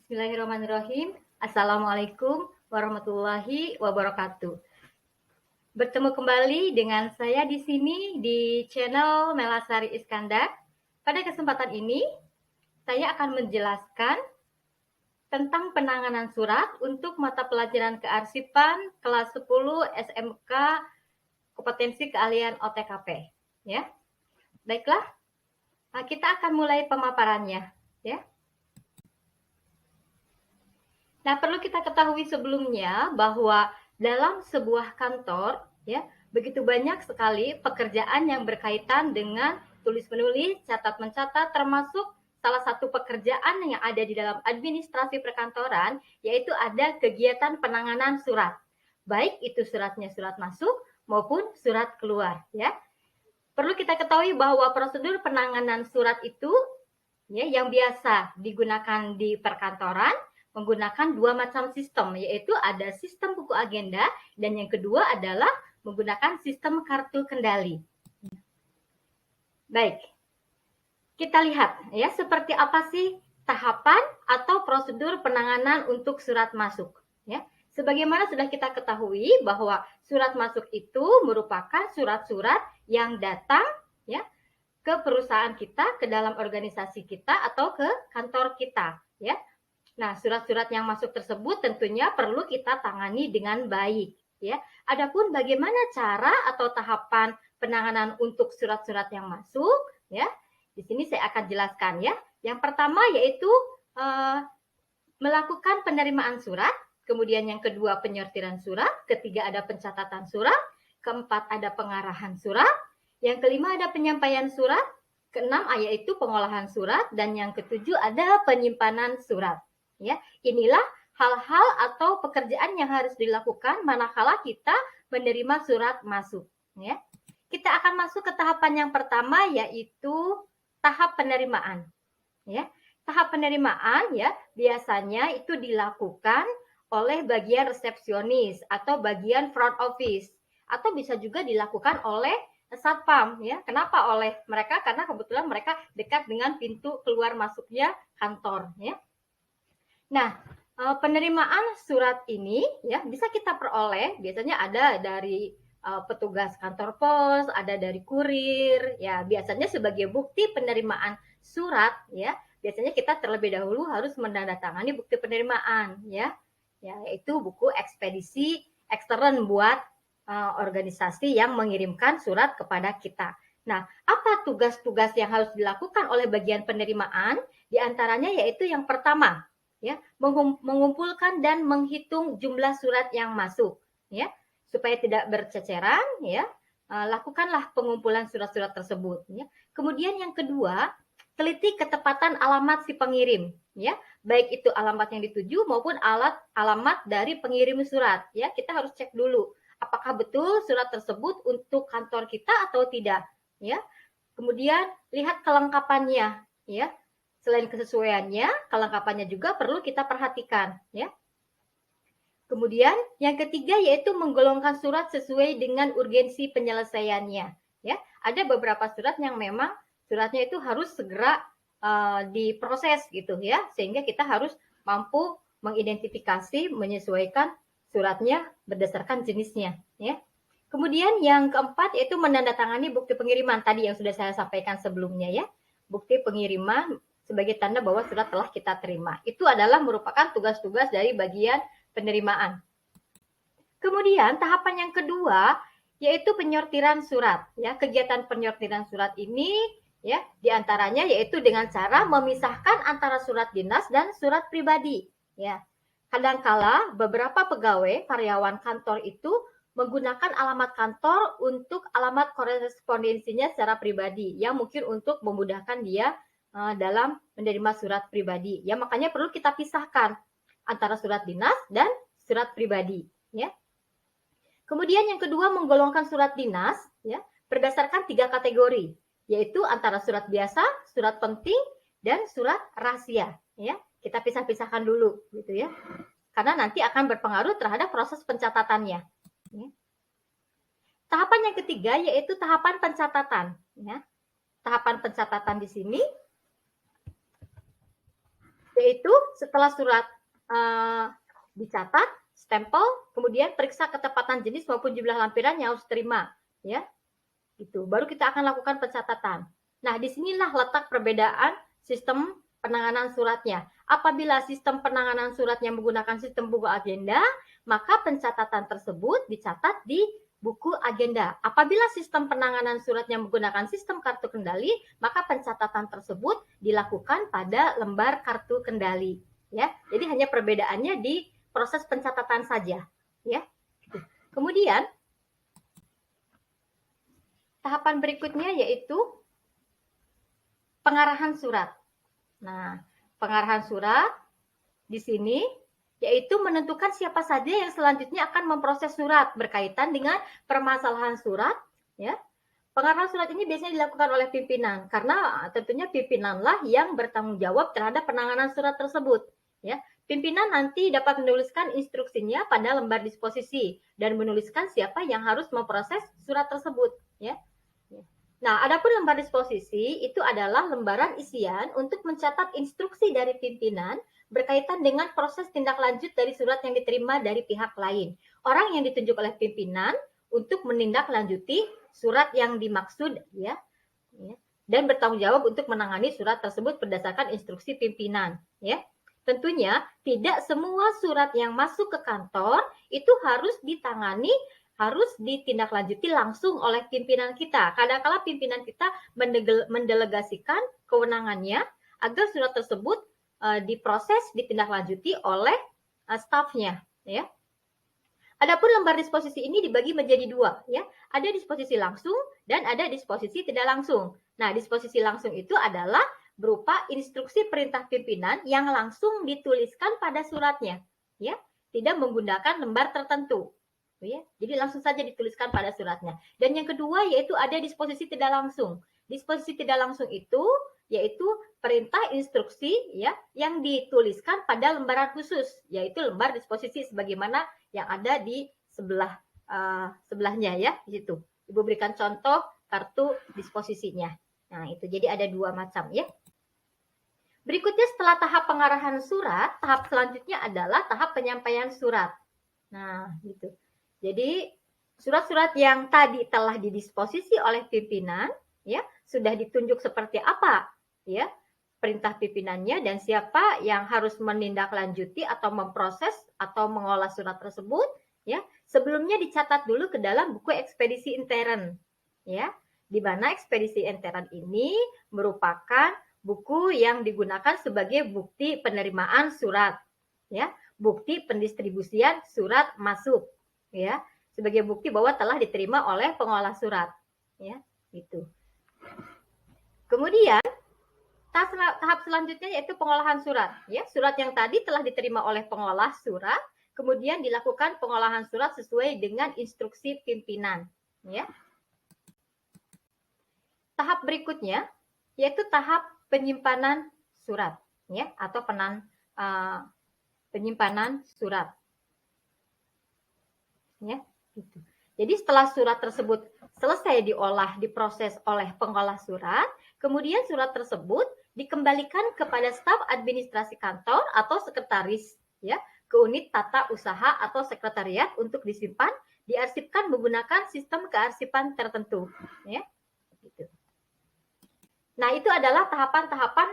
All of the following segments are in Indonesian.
Bismillahirrahmanirrahim. Assalamualaikum warahmatullahi wabarakatuh. Bertemu kembali dengan saya di sini di channel Melasari Iskandar. Pada kesempatan ini, saya akan menjelaskan tentang penanganan surat untuk mata pelajaran kearsipan kelas 10 SMK kompetensi keahlian OTKP. Ya, baiklah, kita akan mulai pemaparannya. Ya. Nah, perlu kita ketahui sebelumnya bahwa dalam sebuah kantor, ya, begitu banyak sekali pekerjaan yang berkaitan dengan tulis-menulis, catat-mencatat, termasuk salah satu pekerjaan yang ada di dalam administrasi perkantoran, yaitu ada kegiatan penanganan surat. Baik itu suratnya surat masuk maupun surat keluar, ya. Perlu kita ketahui bahwa prosedur penanganan surat itu, ya, yang biasa digunakan di perkantoran menggunakan dua macam sistem, yaitu ada sistem buku agenda dan yang kedua adalah menggunakan sistem kartu kendali. Baik, kita lihat ya seperti apa sih tahapan atau prosedur penanganan untuk surat masuk. Ya, sebagaimana sudah kita ketahui bahwa surat masuk itu merupakan surat-surat yang datang ya ke perusahaan kita, ke dalam organisasi kita atau ke kantor kita. Ya. Nah, surat-surat yang masuk tersebut tentunya perlu kita tangani dengan baik, ya. Adapun bagaimana cara atau tahapan penanganan untuk surat-surat yang masuk, ya. Di sini saya akan jelaskan ya. Yang pertama yaitu melakukan penerimaan surat, kemudian yang kedua penyortiran surat, ketiga ada pencatatan surat, keempat ada pengarahan surat, yang kelima ada penyampaian surat, keenam yaitu pengolahan surat, dan yang ketujuh ada penyimpanan surat. Ya, inilah hal-hal atau pekerjaan yang harus dilakukan manakala kita menerima surat masuk. Ya, kita akan masuk ke tahapan yang pertama yaitu tahap penerimaan. Ya, tahap penerimaan ya biasanya itu dilakukan oleh bagian resepsionis atau bagian front office atau bisa juga dilakukan oleh satpam ya. Kenapa oleh mereka? Karena kebetulan mereka dekat dengan pintu keluar masuknya kantor ya. Nah, penerimaan surat ini ya bisa kita peroleh biasanya ada dari petugas kantor pos, ada dari kurir ya. Biasanya sebagai bukti penerimaan surat ya, biasanya kita terlebih dahulu harus menandatangani bukti penerimaan ya. Ya, yaitu buku ekspedisi ekstern buat organisasi yang mengirimkan surat kepada kita. Nah, apa tugas-tugas yang harus dilakukan oleh bagian penerimaan? Di antaranya yaitu yang pertama, ya, mengumpulkan dan menghitung jumlah surat yang masuk, ya, supaya tidak berceceran, ya, lakukanlah pengumpulan surat-surat tersebut, ya. Kemudian yang kedua, teliti ketepatan alamat si pengirim, ya, baik itu alamat yang dituju maupun alamat dari pengirim surat, ya, kita harus cek dulu apakah betul surat tersebut untuk kantor kita atau tidak, ya. Kemudian lihat kelengkapannya, ya. Selain kesesuaiannya, kelengkapannya juga perlu kita perhatikan, ya. Kemudian yang ketiga yaitu menggolongkan surat sesuai dengan urgensi penyelesaiannya, ya. Ada beberapa surat yang memang suratnya itu harus segera diproses gitu ya, sehingga kita harus mampu mengidentifikasi, menyesuaikan suratnya berdasarkan jenisnya, ya. Kemudian yang keempat yaitu menandatangani bukti pengiriman tadi yang sudah saya sampaikan sebelumnya ya. Bukti pengiriman sebagai tanda bahwa surat telah kita terima. Itu adalah merupakan tugas-tugas dari bagian penerimaan. Kemudian tahapan yang kedua yaitu penyortiran surat. Ya, kegiatan penyortiran surat ini ya diantaranya yaitu dengan cara memisahkan antara surat dinas dan surat pribadi. Ya, kadangkala beberapa pegawai karyawan kantor itu menggunakan alamat kantor untuk alamat korespondensinya secara pribadi yang mungkin untuk memudahkan dia dalam menerima surat pribadi. Ya, makanya perlu kita pisahkan antara surat dinas dan surat pribadi, ya. Kemudian yang kedua menggolongkan surat dinas, ya, berdasarkan 3 kategori, yaitu antara surat biasa, surat penting, dan surat rahasia, ya. Kita pisah-pisahkan dulu, gitu ya. Karena nanti akan berpengaruh terhadap proses pencatatannya. Ya. Tahapan yang ketiga yaitu tahapan pencatatan, ya. Tahapan pencatatan di sini yaitu setelah surat dicatat, stempel, kemudian periksa ketepatan jenis maupun jumlah lampiran yang harus terima, ya. Itu baru kita akan lakukan pencatatan. Nah, disinilah letak perbedaan sistem penanganan suratnya. Apabila sistem penanganan suratnya menggunakan sistem buku agenda, maka pencatatan tersebut dicatat di buku agenda. Apabila sistem penanganan suratnya menggunakan sistem kartu kendali, maka pencatatan tersebut dilakukan pada lembar kartu kendali. Ya, jadi hanya perbedaannya di proses pencatatan saja. Ya, kemudian tahapan berikutnya yaitu pengarahan surat. Nah, pengarahan surat di sini yaitu menentukan siapa saja yang selanjutnya akan memproses surat berkaitan dengan permasalahan surat, ya. Pengarahan surat ini biasanya dilakukan oleh pimpinan karena tentunya pimpinanlah yang bertanggung jawab terhadap penanganan surat tersebut, ya. Pimpinan nanti dapat menuliskan instruksinya pada lembar disposisi dan menuliskan siapa yang harus memproses surat tersebut, ya. Nah, adapun lembar disposisi itu adalah lembaran isian untuk mencatat instruksi dari pimpinan berkaitan dengan proses tindak lanjut dari surat yang diterima dari pihak lain. Orang yang ditunjuk oleh pimpinan untuk menindaklanjuti surat yang dimaksud, ya, dan bertanggung jawab untuk menangani surat tersebut berdasarkan instruksi pimpinan, ya. Tentunya tidak semua surat yang masuk ke kantor itu harus ditindaklanjuti langsung oleh pimpinan kita. Kadang-kala pimpinan kita mendelegasikan kewenangannya agar surat tersebut diproses, ditindaklanjuti oleh stafnya, ya. Adapun lembar disposisi ini dibagi menjadi dua, ya. Ada disposisi langsung dan ada disposisi tidak langsung. Nah, disposisi langsung itu adalah berupa instruksi perintah pimpinan yang langsung dituliskan pada suratnya, ya, tidak menggunakan lembar tertentu. Ya, jadi langsung saja dituliskan pada suratnya. Dan yang kedua yaitu ada disposisi tidak langsung. Disposisi tidak langsung itu yaitu perintah instruksi, ya, yang dituliskan pada lembaran khusus, yaitu lembar disposisi sebagaimana yang ada di sebelahnya, ya, di situ. Ibu berikan contoh kartu disposisinya. Nah, itu jadi ada dua macam, ya. Berikutnya setelah tahap pengarahan surat, tahap selanjutnya adalah tahap penyampaian surat. Nah, gitu. Jadi surat-surat yang tadi telah didisposisi oleh pimpinan, ya, sudah ditunjuk seperti apa, ya, perintah pimpinannya dan siapa yang harus menindaklanjuti atau memproses atau mengolah surat tersebut, ya. Sebelumnya dicatat dulu ke dalam buku ekspedisi intern, ya. Di mana ekspedisi intern ini merupakan buku yang digunakan sebagai bukti penerimaan surat, ya, bukti pendistribusian surat masuk, ya, sebagai bukti bahwa telah diterima oleh pengolah surat, ya, gitu. Kemudian tahap selanjutnya yaitu pengolahan surat, ya. Surat yang tadi telah diterima oleh pengolah surat, kemudian dilakukan pengolahan surat sesuai dengan instruksi pimpinan, ya. Tahap berikutnya yaitu tahap penyimpanan surat, ya, atau penyimpanan surat, ya, gitu. Jadi setelah surat tersebut selesai diolah, diproses oleh pengolah surat, kemudian surat tersebut dikembalikan kepada staf administrasi kantor atau sekretaris, ya, ke unit tata usaha atau sekretariat untuk disimpan, diarsipkan menggunakan sistem kearsipan tertentu, ya, gitu. Nah, itu adalah tahapan-tahapan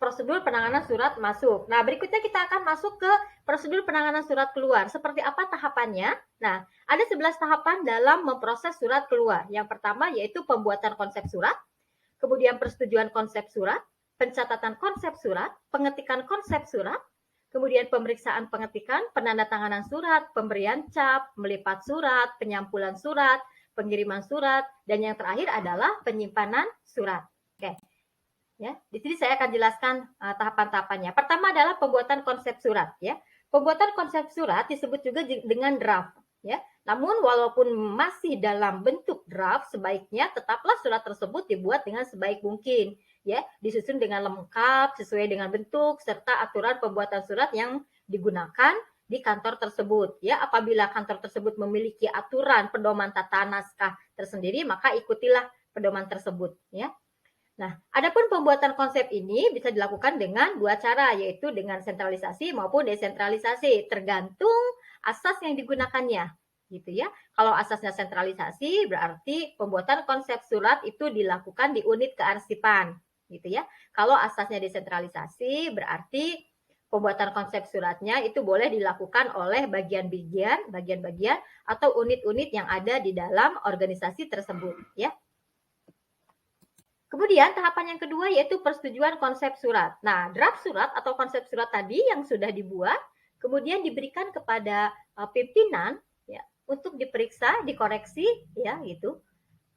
prosedur penanganan surat masuk. Nah, berikutnya kita akan masuk ke prosedur penanganan surat keluar. Seperti apa tahapannya? Nah, ada 11 tahapan dalam memproses surat keluar. Yang pertama yaitu pembuatan konsep surat, kemudian persetujuan konsep surat, pencatatan konsep surat, pengetikan konsep surat, kemudian pemeriksaan pengetikan, penandatanganan surat, pemberian cap, melipat surat, penyampulan surat, pengiriman surat, dan yang terakhir adalah penyimpanan surat. Oke, ya, di sini saya akan jelaskan tahapan-tahapannya. Pertama adalah pembuatan konsep surat, ya. Pembuatan konsep surat disebut juga dengan draft, ya. Namun walaupun masih dalam bentuk draft, sebaiknya tetaplah surat tersebut dibuat dengan sebaik mungkin, ya, disusun dengan lengkap sesuai dengan bentuk serta aturan pembuatan surat yang digunakan di kantor tersebut, ya. Apabila kantor tersebut memiliki aturan pedoman tata naskah tersendiri, maka ikutilah pedoman tersebut, ya. Nah, adapun pembuatan konsep ini bisa dilakukan dengan dua cara, yaitu dengan sentralisasi maupun desentralisasi, tergantung asas yang digunakannya, gitu ya. Kalau asasnya sentralisasi, berarti pembuatan konsep surat itu dilakukan di unit kearsipan, gitu ya. Kalau asasnya desentralisasi, berarti pembuatan konsep suratnya itu boleh dilakukan oleh bagian-bagian atau unit-unit yang ada di dalam organisasi tersebut, ya. Kemudian tahapan yang kedua yaitu persetujuan konsep surat. Nah, draft surat atau konsep surat tadi yang sudah dibuat kemudian diberikan kepada pimpinan ya untuk diperiksa, dikoreksi ya gitu.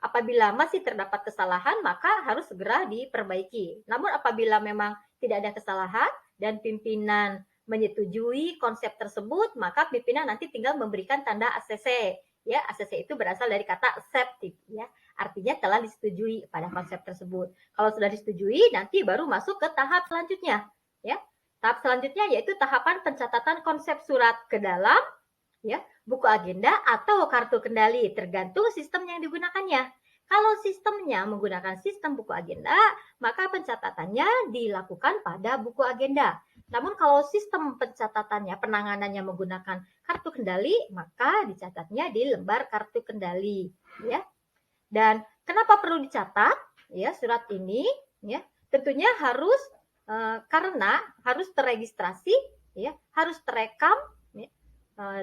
Apabila masih terdapat kesalahan maka harus segera diperbaiki. Namun apabila memang tidak ada kesalahan dan pimpinan menyetujui konsep tersebut, maka pimpinan nanti tinggal memberikan tanda ACC. Ya, ACC itu berasal dari kata accepted ya. Artinya telah disetujui pada konsep tersebut. Kalau sudah disetujui, nanti baru masuk ke tahap selanjutnya ya. Tahap selanjutnya yaitu tahapan pencatatan konsep surat ke dalam ya, buku agenda atau kartu kendali, tergantung sistem yang digunakannya. Kalau sistemnya menggunakan sistem buku agenda, maka pencatatannya dilakukan pada buku agenda. Namun kalau sistem pencatatannya, penanganannya menggunakan kartu kendali, maka dicatatnya di lembar kartu kendali, ya. Dan kenapa perlu dicatat ya surat ini? Ya, tentunya harus karena harus terregistrasi, ya, harus terekam ya,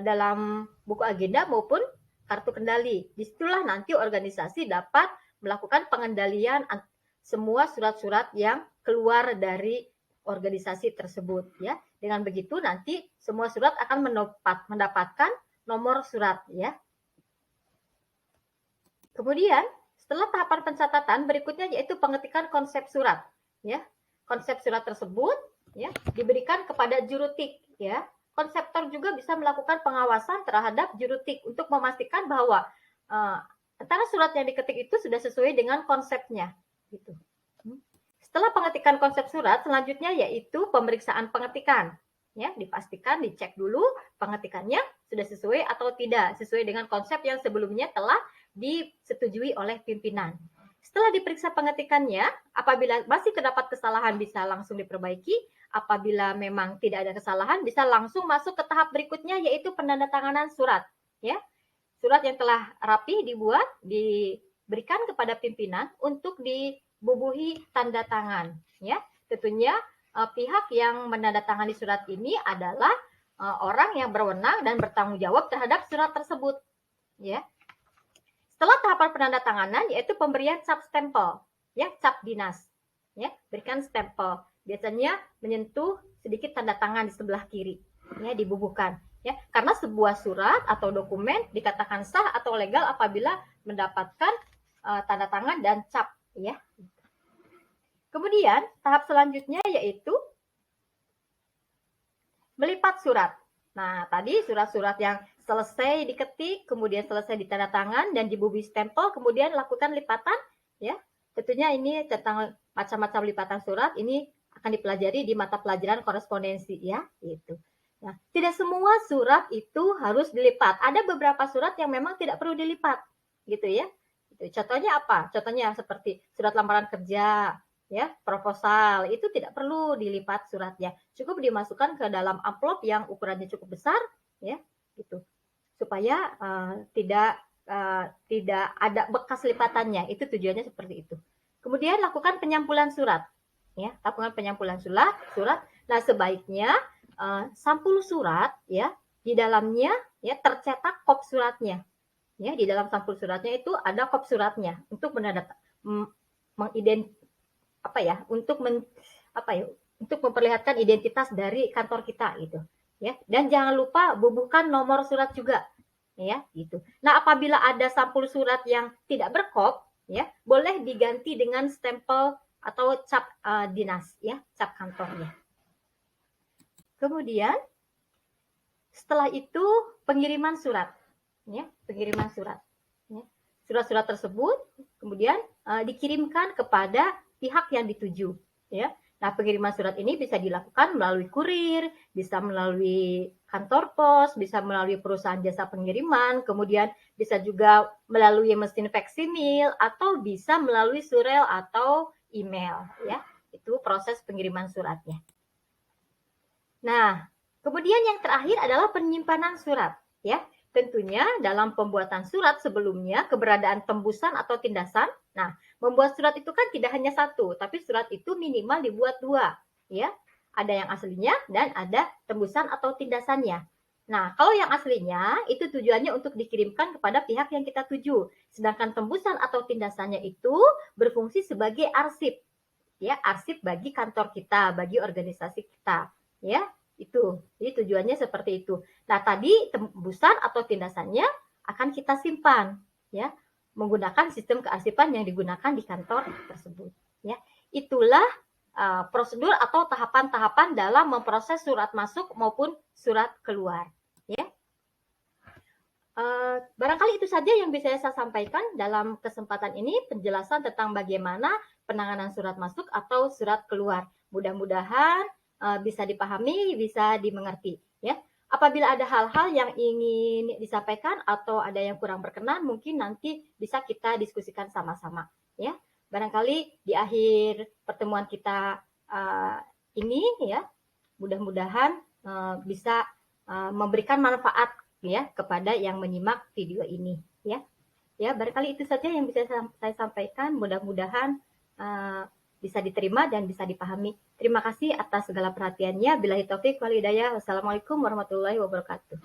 dalam buku agenda maupun kartu kendali. Disitulah nanti organisasi dapat melakukan pengendalian semua surat-surat yang keluar dari organisasi tersebut ya. Dengan begitu nanti semua surat akan mendapatkan nomor surat ya. Kemudian setelah tahapan pencatatan berikutnya yaitu pengetikan konsep surat ya. Konsep surat tersebut ya diberikan kepada jurutik ya. Konseptor juga bisa melakukan pengawasan terhadap jurutik untuk memastikan bahwa antara surat yang diketik itu sudah sesuai dengan konsepnya gitu. Setelah pengetikan konsep surat, selanjutnya yaitu pemeriksaan pengetikan. Ya, dipastikan dicek dulu pengetikannya sudah sesuai atau tidak, sesuai dengan konsep yang sebelumnya telah disetujui oleh pimpinan. Setelah diperiksa pengetikannya, apabila masih terdapat kesalahan bisa langsung diperbaiki, apabila memang tidak ada kesalahan bisa langsung masuk ke tahap berikutnya yaitu penandatanganan surat, ya. Surat yang telah rapi dibuat diberikan kepada pimpinan untuk dibubuhi tanda tangan, ya. Tentunya pihak yang menandatangani surat ini adalah orang yang berwenang dan bertanggung jawab terhadap surat tersebut, ya. Setelah tahapan penandatanganan yaitu pemberian cap stempel, ya, cap dinas, ya, berikan stempel. Biasanya menyentuh sedikit tanda tangan di sebelah kiri, ya, dibubuhkan, ya, karena sebuah surat atau dokumen dikatakan sah atau legal apabila mendapatkan tanda tangan dan cap, ya. Kemudian tahap selanjutnya yaitu melipat surat. Nah, tadi surat-surat yang selesai diketik, kemudian selesai ditandatangan dan dibubuhi stempel, kemudian lakukan lipatan, ya. Tentunya ini tentang macam-macam lipatan surat ini akan dipelajari di mata pelajaran korespondensi, ya, gitu. Nah, tidak semua surat itu harus dilipat. Ada beberapa surat yang memang tidak perlu dilipat, gitu ya. Contohnya apa? Contohnya seperti surat lamaran kerja, ya, proposal itu tidak perlu dilipat suratnya, cukup dimasukkan ke dalam amplop yang ukurannya cukup besar, ya, gitu, supaya tidak ada bekas lipatannya. Itu tujuannya seperti itu. Kemudian lakukan penyampulan surat, ya, lakukan penyampulan surat. Nah, sebaiknya sampul surat, ya, di dalamnya ya tercetak kop suratnya, ya, di dalam sampul suratnya itu ada kop suratnya untuk untuk memperlihatkan identitas dari kantor kita gitu ya. Dan jangan lupa bubuhkan nomor surat juga ya gitu. Nah, apabila ada sampul surat yang tidak berkop ya, boleh diganti dengan stempel atau cap dinas ya, cap kantornya. Kemudian setelah itu pengiriman surat ya, pengiriman surat ya. Surat-surat tersebut kemudian dikirimkan kepada pihak yang dituju ya. Nah, pengiriman surat ini bisa dilakukan melalui kurir, bisa melalui kantor pos, bisa melalui perusahaan jasa pengiriman, kemudian bisa juga melalui mesin faksimil atau bisa melalui surel atau email ya. Itu proses pengiriman suratnya. Nah, kemudian yang terakhir adalah penyimpanan surat ya. Tentunya dalam pembuatan surat sebelumnya keberadaan tembusan atau tindasan. Nah, membuat surat itu kan tidak hanya satu, tapi surat itu minimal dibuat dua ya. Ada yang aslinya dan ada tembusan atau tindasannya. Nah, kalau yang aslinya itu tujuannya untuk dikirimkan kepada pihak yang kita tuju. Sedangkan tembusan atau tindasannya itu berfungsi sebagai arsip. Ya, arsip bagi kantor kita, bagi organisasi kita. Ya, itu. Jadi tujuannya seperti itu. Nah, tadi tembusan atau tindasannya akan kita simpan ya, menggunakan sistem kearsipan yang digunakan di kantor tersebut ya. Itulah prosedur atau tahapan-tahapan dalam memproses surat masuk maupun surat keluar ya. Barangkali itu saja yang bisa saya sampaikan dalam kesempatan ini, penjelasan tentang bagaimana penanganan surat masuk atau surat keluar. Mudah-mudahan bisa dipahami, bisa dimengerti ya. Apabila ada hal-hal yang ingin disampaikan atau ada yang kurang berkenan, mungkin nanti bisa kita diskusikan sama-sama ya. Barangkali di akhir pertemuan kita ini ya, mudah-mudahan bisa memberikan manfaat ya kepada yang menyimak video ini ya. Ya, barangkali itu saja yang bisa saya sampaikan. Mudah-mudahan bisa diterima dan bisa dipahami. Terima kasih atas segala perhatiannya. Billahi taufik wal hidayah. Wassalamualaikum warahmatullahi wabarakatuh.